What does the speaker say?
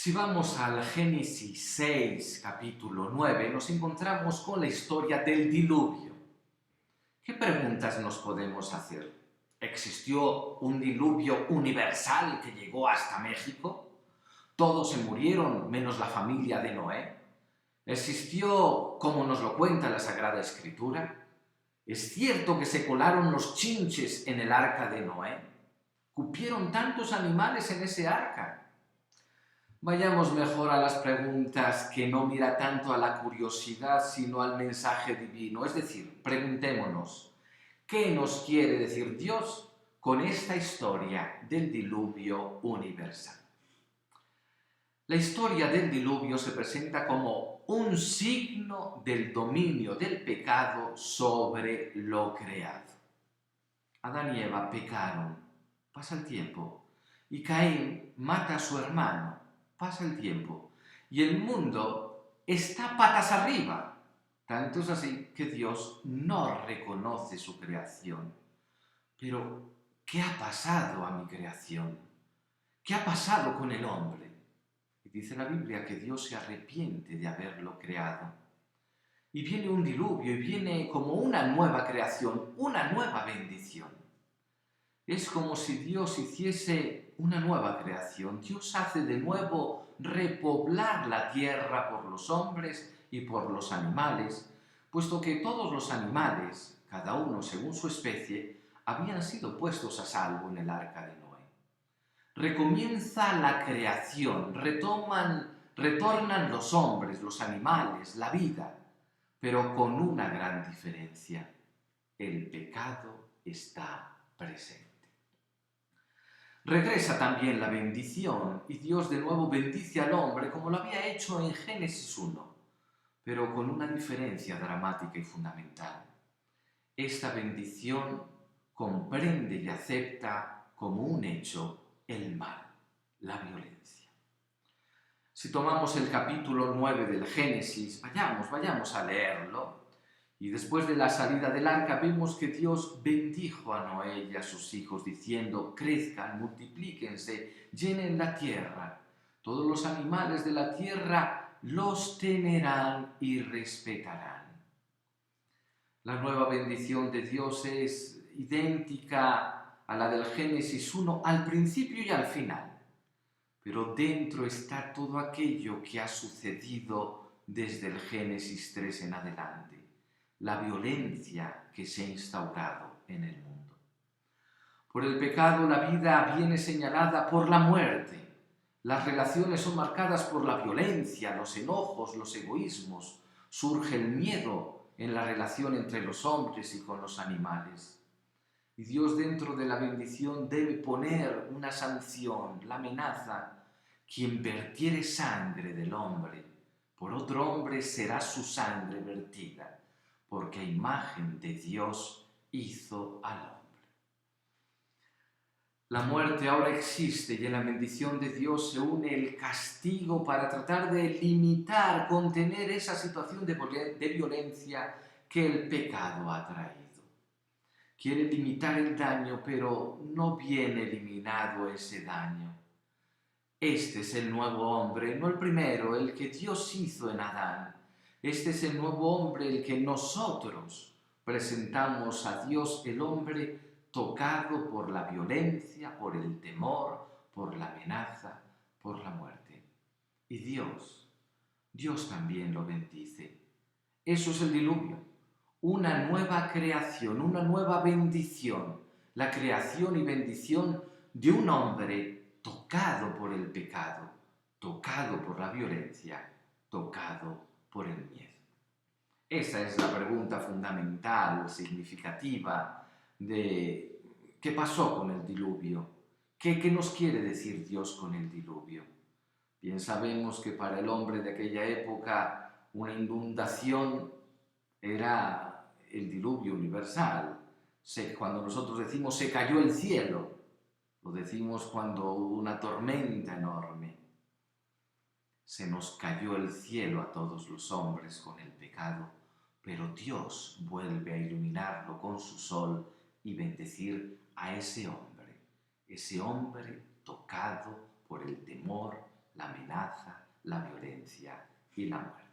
Si vamos al Génesis 6, capítulo 9, nos encontramos con la historia del diluvio. ¿Qué preguntas nos podemos hacer? ¿Existió un diluvio universal que llegó hasta México? ¿Todos se murieron menos la familia de Noé? ¿Existió como nos lo cuenta la Sagrada Escritura? ¿Es cierto que se colaron los chinches en el arca de Noé? ¿Cupieron tantos animales en ese arca? Vayamos mejor a las preguntas que no mira tanto a la curiosidad, sino al mensaje divino. Es decir, preguntémonos, ¿qué nos quiere decir Dios con esta historia del diluvio universal? La historia del diluvio se presenta como un signo del dominio del pecado sobre lo creado. Adán y Eva pecaron, pasa el tiempo, y Caín mata a su hermano, pasa el tiempo, y el mundo está patas arriba. Tanto es así que Dios no reconoce su creación. Pero, ¿qué ha pasado a mi creación? ¿Qué ha pasado con el hombre? Y dice la Biblia que Dios se arrepiente de haberlo creado. Y viene un diluvio, y viene como una nueva creación, una nueva bendición. Es como si Dios hiciese una nueva creación. Dios hace de nuevo repoblar la tierra por los hombres y por los animales, puesto que todos los animales, cada uno según su especie, habían sido puestos a salvo en el arca de Noé. Recomienza la creación, retornan los hombres, los animales, la vida, pero con una gran diferencia. El pecado está presente. Regresa también la bendición y Dios de nuevo bendice al hombre como lo había hecho en Génesis 1, pero con una diferencia dramática y fundamental. Esta bendición comprende y acepta como un hecho el mal, la violencia. Si tomamos el capítulo 9 del Génesis, vayamos a leerlo. Y después de la salida del arca vemos que Dios bendijo a Noé y a sus hijos diciendo: crezcan, multiplíquense, llenen la tierra. Todos los animales de la tierra los temerán y respetarán. La nueva bendición de Dios es idéntica a la del Génesis 1 al principio y al final. Pero dentro está todo aquello que ha sucedido desde el Génesis 3 en adelante. La violencia que se ha instaurado en el mundo. Por el pecado la vida viene señalada por la muerte. Las relaciones son marcadas por la violencia, los enojos, los egoísmos. Surge el miedo en la relación entre los hombres y con los animales. Y Dios dentro de la bendición debe poner una sanción, la amenaza. Quien vertiere sangre del hombre, por otro hombre será su sangre vertida, porque a imagen de Dios hizo al hombre. La muerte ahora existe y en la bendición de Dios se une el castigo para tratar de limitar, contener esa situación de violencia que el pecado ha traído. Quiere limitar el daño, pero no viene eliminado ese daño. Este es el nuevo hombre, no el primero, el que Dios hizo en Adán. Este es el nuevo hombre, el que nosotros presentamos a Dios, el hombre tocado por la violencia, por el temor, por la amenaza, por la muerte. Y Dios también lo bendice. Eso es el diluvio, una nueva creación, una nueva bendición, la creación y bendición de un hombre tocado por el pecado, tocado por la violencia, tocado por el miedo. Esa es la pregunta fundamental, significativa, de qué pasó con el diluvio, qué nos quiere decir Dios con el diluvio. Bien sabemos que para el hombre de aquella época una inundación era el diluvio universal. Cuando nosotros decimos se cayó el cielo, lo decimos cuando hubo una tormenta enorme. Se nos cayó el cielo a todos los hombres con el pecado, pero Dios vuelve a iluminarlo con su sol y bendecir a ese hombre tocado por el temor, la amenaza, la violencia y la muerte.